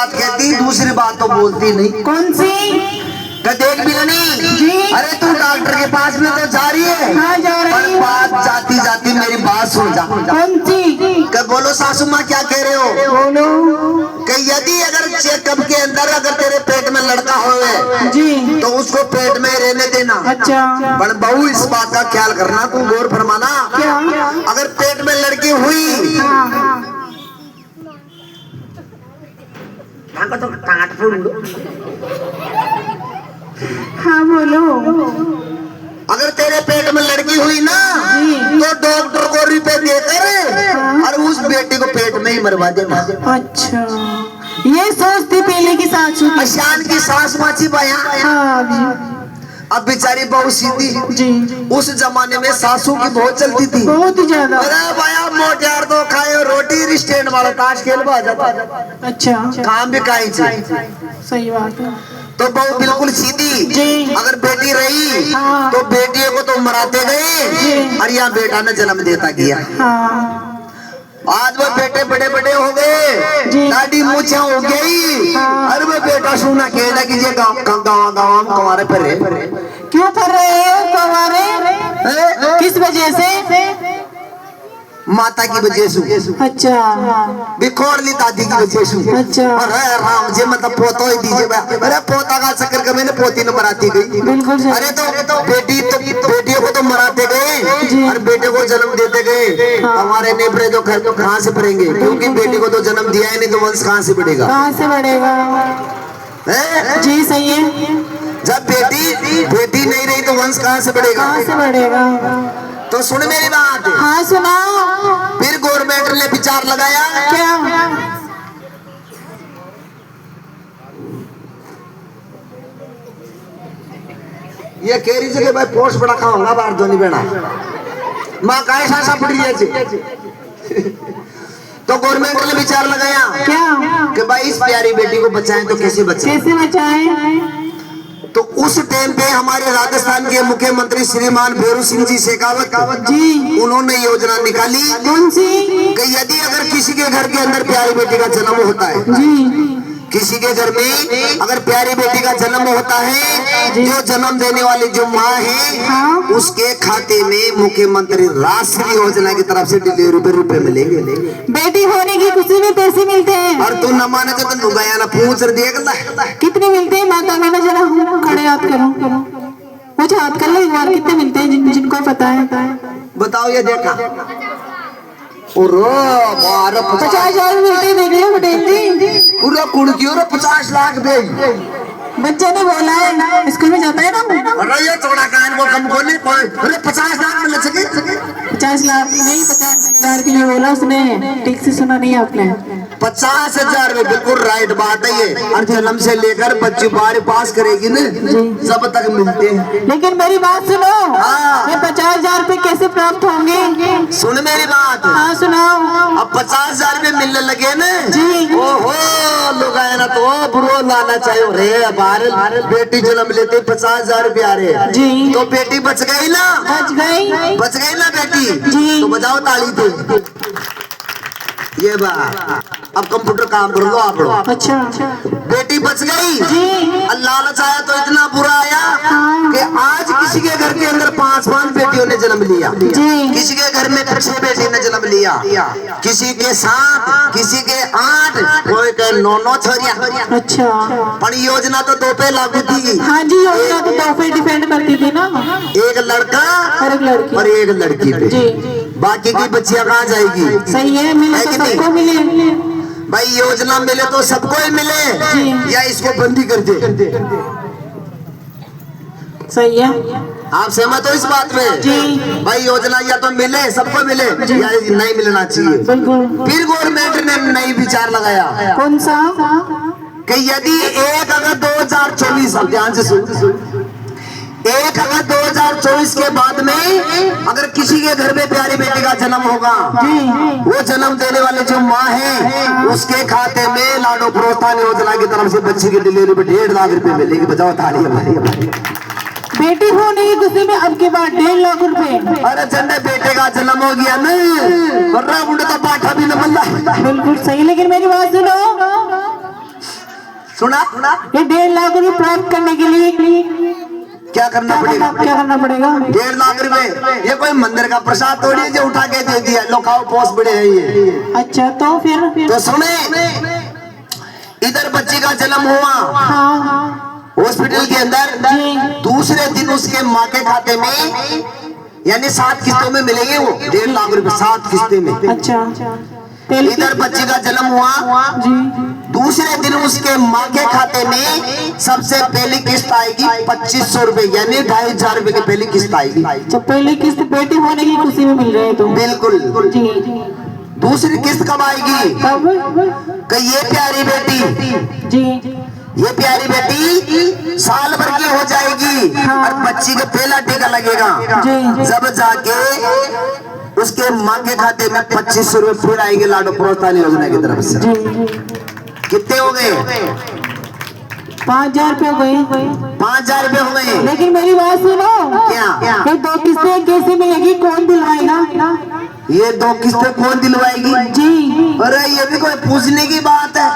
बात कहती, दूसरी बात तो बोलती नहीं। कौन सी? देख भी नहीं, अरे तू डॉक्टर के पास में तो जा रही है। हाँ जा रही हूँ। बात जाती जाती मेरी बात सुन जा। कौन सी? बोलो सासू माँ क्या कह रहे हो? बोलो। कि यदि अगर चेकअप के अंदर अगर तेरे पेट में लड़का होवे जी तो उसको पेट में रहने देना। अच्छा। पर बहू इस बात का ख्याल करना, तू गौर फरमाना। क्या? अगर पेट में लड़की हुई तो टाट फोड़। हाँ बोलो। अगर तेरे पेट में लड़की हुई ना तो डॉक्टर को रुपए देकर और उस बेटी को पेट में ही मरवा देना। अच्छा, ये सोचती पहले की सासू की। अशान की सास माची बया। हाँ अब बेचारी बहुत सीधी जी। उस जमाने में सासू की बहुत चलती थी, बहुत ही ज्यादा। अरे भैया मोटियार तो खाए रोटी स्टैंड वाला ताश खेल जाता। अच्छा, काम भी काई सही बात है। तो बहू बिल्कुल सीधी जी। अगर बेटी रही हाँ। तो बेटियों को तो मराते गए और यहाँ बेटा ने जन्म देता गया। हाँ। आज वो बेटे बड़े बड़े हो गए, दादी मुछा हो गई। हाँ। अरे वो बेटा सुना कहना कि ये गाँव कमारे पर है। क्यों कर रहे हो कवारे? किस वजह से? माता की वजह से। अच्छा। बिखोर ली दादी की वजह से। अच्छा। अरे राम जी मतलब पोतो ही दीजिए। अरे पोता का चक्कर का मैंने पोती ने मराती गई। बिल्कुल सही। अरे तो बेटियों को तो मराते गए और बेटे को जन्म देते गए। हमारे नेपरे जो घर तो कहाँ से पड़ेंगे, क्योंकि बेटी को तो जन्म दिया ही नहीं तो वंश कहाँ से बढ़ेगा? कहाँ से बढ़ेगा? जी सही है। जब बेटी नहीं रही तो वंश कहाँ से बढ़ेगा? कहाँ से बढ़ेगा? तो सुन मेरी बात। हाँ सुनाओ। फिर गवर्नमेंट ने विचार लगाया। क्या? ये कह रही जगह भाई पोस्ट बड़ा खाऊंगा बाहर धोनी बेड़ा माँ का ऐसा पड़ी है। तो गवर्नमेंट ने विचार लगाया क्या? कि भाई इस प्यारी बेटी को बचाएं तो कैसे बचाएं? कैसे बचाएं? तो उस टाइम पे हमारे राजस्थान के मुख्यमंत्री श्रीमान भैरू सिंह जी शेखावत जी उन्होंने योजना निकाली। कौन सी? कि यदि अगर किसी के घर के अंदर प्यारी बेटी का जन्म होता है, जी किसी के घर में अगर प्यारी बेटी का जन्म होता है, जो जन्म देने वाली जो माँ है हाँ। उसके खाते में मुख्यमंत्री राष्ट्रीय योजना की तरफ से डिलीवरी पे रुपए मिलेंगे। बेटी होने की खुशी में पैसे मिलते हैं। और तू न माने तो तू गया ना पूछ देख ला कितने मिलते हैं? माता मैंने जरा खड़े हाथ करो, मुझे हाथ कर लो एक बार। कितने मिलते हैं जिनको पता है? बताओ ये देखा। और 50,000 मिलते हैं। देख लो पटेल जी, पूरा कुड़की और 50 लाख दे। बच्चे ने बोला है, स्कूल में जाता है ना। अरे ये थोड़ा कान को कम कोने अरे 50 लाख मिल सके। 50 लाख नहीं, 50,000 के लिए बोला उसने। ठीक से सुना नहीं आपने? 50,000 में बिल्कुल राइट बात है ये। और जन्म से लेकर बच्ची 12 पास करेगी ना जब तक मिलते हैं। लेकिन मेरी बात सुनो। हाँ। ये 50,000 रुपए कैसे प्राप्त होंगे? सुन मेरी बात। हाँ सुनाओ। अब 50,000 में मिलने लगे ना जी। ओहो लोग आए ना तो बुरो लाना चाहिए रे। बाहर बेटी जन्म लेते 50,000 रुपया रे जी। तो बेटी बच गई ना? बच गई ना बेटी जी। तो बजाओ ताली दो। ये बात अब कंप्यूटर काम कर लो आप लोग। अच्छा बेटी बच गई जी। लालच आया तो इतना बुरा आया कि आज किसी के घर के अंदर 5 बेटियों ने जन्म लिया। जी। किसी के घर में 6 बेटी ने जन्म लिया, किसी के 7, किसी के 8, कोई के 9 छोरियां। अच्छा। पर योजना तो 2 पे लागू थी। हाँ जी, योजना तो 2 पे डिपेंड करती थी ना। एक लड़का और एक लड़की और एक लड़की पे। जी। बाकी की बच्चियां कहाँ जाएगी? सही है, मिले तो सबको मिले। भाई योजना मिले तो सबको ही मिले या इसको बंदी कर दे। सही है। आप सहमत हो इस बात में? जी। भाई योजना या तो मिले सबको मिले या नहीं मिलना चाहिए। बिल्कुल। फिर गवर्नमेंट ने नई विचार लगाया। कौन सा? कि यदि 1 अगस्त 2024 अब ध्यान से सुन 1 अगस्त 2024 के बाद में अगर किसी के घर में प्यारी बेटी का जन्म होगा जी। वो जन्म देने वाले जो माँ है उसके खाते में लाडो प्रोत्साहन योजना की तरफ से बच्ची की डिलीवरी पे 1.5 लाख रुपए मिलेगी। बजाओ ताली हमारी। बेटी होने की खुशी में अब के बाद 1.5 लाख रुपए। अरे चंडे बेटे का जन्म हो गया ना वर्रा बुढ़े तो पाठा भी न बल्ला। बिल्कुल सही। लेकिन मेरी बात सुनो, सुना? ये 1.5 लाख रुपए प्राप्त करने के लिए क्या करना पड़ेगा? 1.5 लाख रुपए? ये कोई मंदिर का प्रसाद थोड़ी है जो उठा के दे दिया, लो खाओ पोस बड़े है ये। अच्छा, तो फिर तो सुने, इधर बच्ची का जन्म हुआ हॉस्पिटल के अंदर, दूसरे दिन उसके माँ के खाते में यानी 7 किस्तों में मिलेंगे वो 1.5 लाख रुपए, 7 किस्तें में। अच्छा, इधर बच्ची का जन्म हुआ जी, दूसरे दिन उसके माँ के खाते में सबसे पहली किस्त आएगी 2500 रुपए, यानी 2500 रुपए की पहली किस्त आएगी। तो पहली किस्त बेटी होने की खुशी में मिल रही है तो बिल्कुल। जी। दूसरी किस्त कब आएगी? कब? कि ये प्यारी बेटी, जी, ये प्यारी बेटी साल भर की हो जाएगी और बच्ची का पहला टीका लगेगा, जब जाके उसके माँ के खाते में 2500 रुपए फिर आएंगे लाडो प्रोत्साहन योजना की तरफ से। कितने हो गए? 5000 रुपए हो गए। 5000 रुपए हो गए। लेकिन मेरी बात सुनो, क्या? ये 2 किस्तें कैसे मिलेगी, कौन दिलवाएगा? ये 2 किस्तें कौन दिलवाएगी? जी। अरे ये भी कोई पूछने की बात है?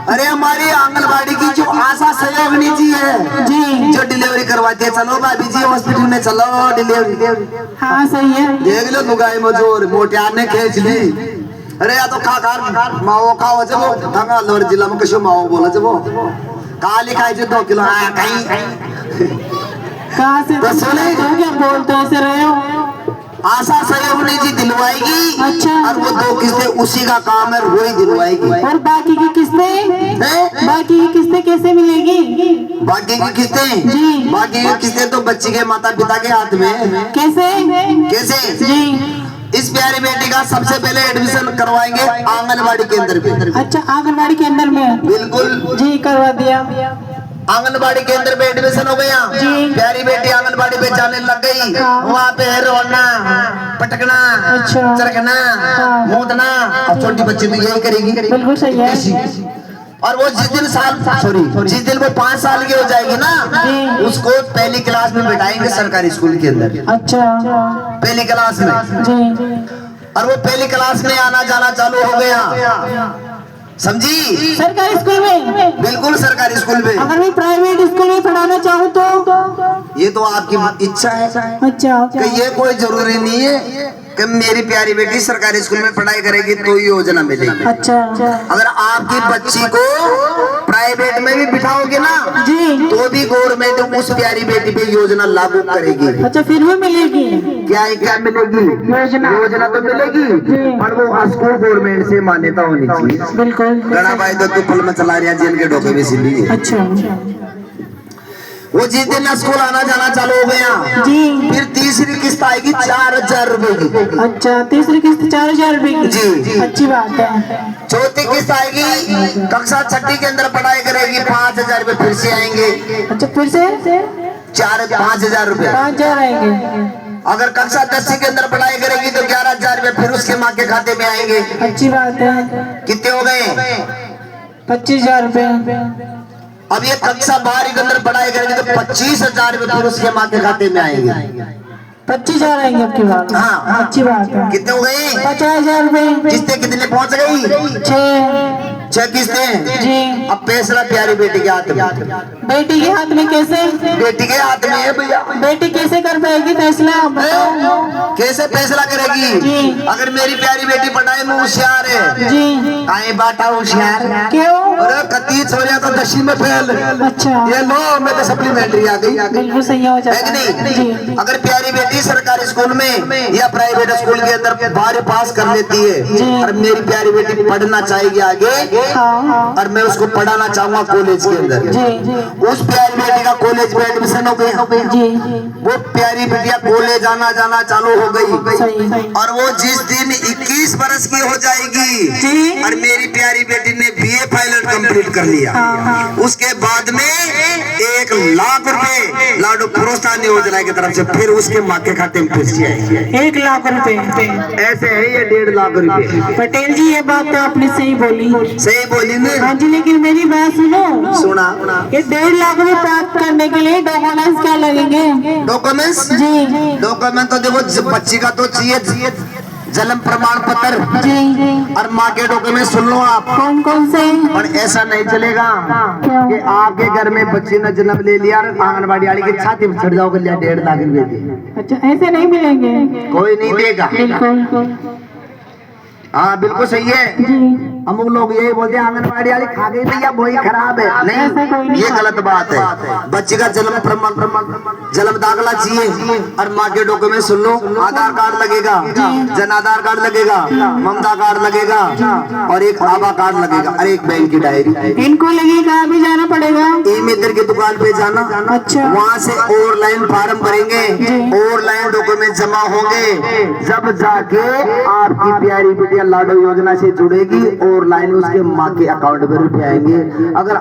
अरे हमारी आंगनबाड़ी की जो आशा सहयोगिनी जी है जी, जो डिलीवरी करवाती है, चलो भाभी जी हॉस्पिटल में चलो डिलीवरी। हाँ सही है। देख लो लुगाई मजूर मोटियार ने खींच ली। अरे या तो खा माओ खाओ जब ढंगा लोर जिला में कशो माओ बोला जब काली खाई जो 2 किलो कहीं कहाँ से तो सुने, क्या बोलते ऐसे रहे हो? आशा सहयोगिनी जी दिलवाएगी। अच्छा। और वो 2 किस्तें उसी का काम है, वही दिलवाएगी। और बाकी की किस्तें? बाकी की किस्तें कैसे मिलेगी? बाकी की किस्तें? जी। बाकी की किस्तें तो बच्ची के माता पिता के हाथ में। कैसे? कैसे? जी। इस प्यारी बेटी का सबसे पहले एडमिशन करवाएंगे आंगनबाड़ी केंद्र पे। अच्छा, आंगनबाड़ी केंद्र में? बिल्कुल जी, करवा दिया। आंगनबाड़ी केंद्र पे एडमिशन हो गया। प्यारी बेटी आंगनबाड़ी पे जाने लग गई। वहाँ पे है रोना, पटकना, अच्छा, चरकना, मूतना। और छोटी बच्ची तो यही करेगी। बिल्कुल सही है। और वो जिस दिन वो 5 साल की हो जाएगी ना, उसको पहली क्लास में बिठाएंगे सरकारी स्कूल के अंदर। अच्छा, पहली क्लास में। जी। और वो पहली क्लास में आना जाना चालू हो गया, समझी? सरकारी स्कूल में? बिल्कुल सरकारी स्कूल में। अगर मैं प्राइवेट स्कूल में पढ़ाना चाहूँ तो? ये तो आपकी इच्छा है। अच्छा, कि ये कोई जरूरी नहीं है कि मेरी प्यारी बेटी सरकारी स्कूल में पढ़ाई करेगी तो ये योजना मिलेगी। अच्छा। अगर आपकी बच्ची को प्राइवेट में भी बिठाओगे ना जी, तो भी गवर्नमेंट उस प्यारी बेटी पे योजना लागू करेगी। अच्छा, फिर भी मिलेगी? क्या मिलेगी? योजना तो मिलेगी, पर वो स्कूल गवर्नमेंट से मान्यता होनी चाहिए। बिल्कुल। गणा भाई तो तू फल में चला रहा जेल के डोके में सिली। अच्छा। वो जिस दिन स्कूल आना जाना चालू हो गया, जी, फिर तीसरी किस्त आएगी 4000 रुपए की। अच्छा, तीसरी किस्त 4000 रुपए की? जी। अच्छी बात है। चौथी किस्त आएगी, कक्षा 6 के अंदर पढ़ाई करेगी, 5000 रुपए फिर से आएंगे। अच्छा, फिर से 5000 रुपए। 5000 आएंगे। अगर कक्षा 10 के अंदर पढ़ाई करेगी तो 11000 रुपए फिर उसके माँ के खाते में आएंगे। अच्छी बात है। कितने हो गए? 25000 रुपए। अब ये कक्षा 12 के अंदर पढ़ाई करेगी तो 25000 रुपए फिर उसके माँ के खाते में आएंगे। 25000 आएंगे आपकी बात? हाँ। अच्छी बात है। कितने हो गए? 50000 रुपए। किस्तें कितने पहुंच गई? 6 किस्तें। जी। अब फैसला प्यारी बेटी के हाथ में। बेटी के हाथ में? कैसे? बेटी के हाथ में है भैया। बेटी कैसे कर पाएगी फैसला, बताओ? कैसे फैसला करेगी? जी। अगर मेरी प्यारी बेटी पढ़ाई में होशियार है, जी, आई बाटा होशियार। क्यों? अरे कती छोरिया तो 10वीं में फेल। अच्छा, ये लो मैं तो सप्लीमेंट्री आ गई। बिल्कुल सही हो है जाता कि है। नहीं? जी। अगर प्यारी बेटी सरकारी स्कूल में या प्राइवेट स्कूल के अंदर 12 पास कर लेती है और मेरी प्यारी बेटी पढ़ना चाहेगी आगे, हाँ, और मैं उसको पढ़ाना चाहूंगा कॉलेज के अंदर, जी, उस प्यारी बेटी का कॉलेज में एडमिशन हो गया। जी, वो प्यारी बेटिया कॉलेज आना जाना चालू हो गई। सही। और वो जिस दिन 21 बरस की हो जाएगी जी। और मेरी प्यारी बेटी ने BA फाइनल कंप्लीट कर लिया, उसके बाद में 1 लाख रुपए लाडो प्रोत्साहन योजना की तरफ से फिर उसके माँ के खाते में पैसे आएंगे। 1 लाख रुपए। ऐसे है ये 1.5 लाख रुपए। पटेल जी, ये बात तो आपने सही बोली। सही बोली ने? हाँ जी, लेकिन मेरी बात सुनो। सुना। ये 1.5 लाख रुपए प्राप्त करने के लिए डॉक्यूमेंट्स क्या लगेंगे? डॉक्यूमेंट्स? जी। डॉक्यूमेंट तो देखो बच्ची का तो चाहिए जन्म प्रमाण पत्र जी। और माँ के डॉक्यूमेंट सुन लो आप। कौन कौन से? और ऐसा नहीं चलेगा क्या? कि आपके घर में बच्चे ने जन्म ले लिया और आंगनबाड़ी वाली की छाती में चढ़ जाओगे, लिया 1.5 लाख रुपए दे। अच्छा, ऐसे नहीं मिलेंगे? कोई नहीं देगा। बिल्कुल। हाँ बिल्कुल सही है। जी। अमुक लोग यही बोलते हैं आंगनबाड़ी वाली खा गई भैया वही खराब है। ऐसा कोई नहीं, नहीं ये गलत बात है। बच्चे का जन्म प्रमाण जन्म दाखला चाहिए और माँ के डॉक्यूमेंट सुन लो। आधार कार्ड लगेगा, जन आधार कार्ड लगेगा, ममता कार्ड लगेगा और एक आभा कार्ड लगेगा और एक बैंक की डायरी। इनको लगेगा, अभी जाना पड़ेगा? ई मित्र की दुकान पे जाना, अच्छा। वहाँ से ऑनलाइन फार्म भरेंगे, ऑनलाइन डॉक्यूमेंट जमा होंगे, जब जाके आपकी प्यारी बिटिया लाडो योजना से जुड़ेगी और लाइन उसके माँ के अकाउंट में रुपए आएंगे। अगर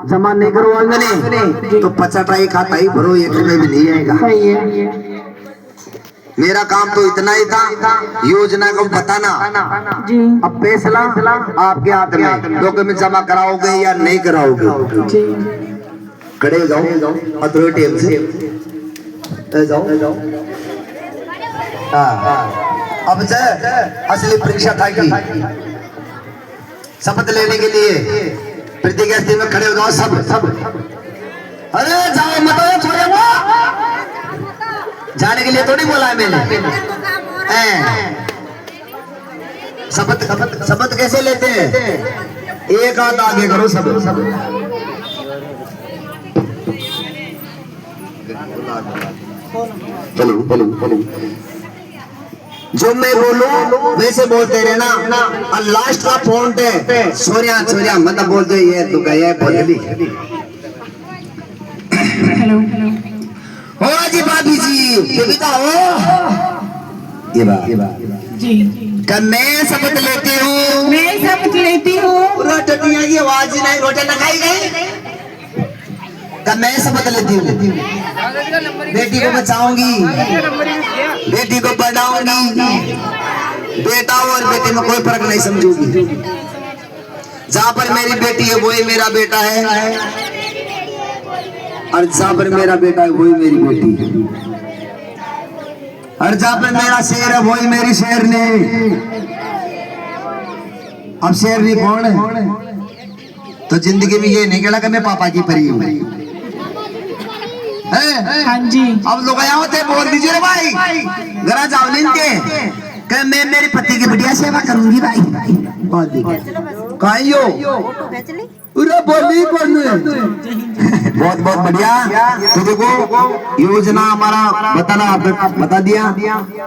जमा नहीं करवाएंगे तो 50 खाता ही भरो, 1 रुपए भी नहीं आएगा। सही है। मेरा काम तो इतना ही था, योजना को बताना। जी। अब फैसला आपके हाथ में, डॉक्यूमेंट जमा कराओगे या नहीं कराओगे। जी। खड़े जाओ अथॉरिटी से जाओ। अब असली परीक्षा था कि शपथ लेने के लिए प्रतिज्ञा में खड़े हो जाओ सब। अरे जाओ मत छोड़ेगा, जाने के लिए थोड़ी बोला है मैंने। शपथ कैसे लेते हैं? एक हाथ आगे करो सब। चलो जो मैं बोलूं वैसे बोलते रहना। और लास्ट का पॉइंट है छोरिया मत बोलते ये तो गया बोली। हेलो। हो जी भाभी जी कविता हो ये बात जी। कि मैं शपथ लेती हूँ, मैं शपथ लेती हूँ। रोटियां की आवाज नहीं, रोटियां न खाई गई। कि मैं शपथ लेती हूँ बेटी को बचाऊंगी, बेटी को पढ़ाऊंगी, बेटा और बेटे में कोई फर्क नहीं समझूंगी। जहाँ पर मेरी बेटी है वही मेरा बेटा है और जहाँ पर मेरा बेटा है वही मेरी बेटी है और जहाँ पर मेरा शेर है वही मेरी शेरनी। अब शेरनी कौन है? तो जिंदगी में ये नहीं कहना कि मैं पापा की परी हूँ। हाँ जी। अब लोग आया होते बोल दीजिए रे भाई, जरा जाओ लेंगे कि मैं मेरे पति की बढ़िया सेवा करूंगी भाई। कहियो बोली बहुत बहुत बढ़िया। तो देखो योजना हमारा बता दिया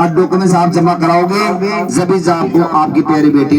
और डॉक्यूमेंट आप जमा कराओगे जब आपको आपकी प्यारी बेटी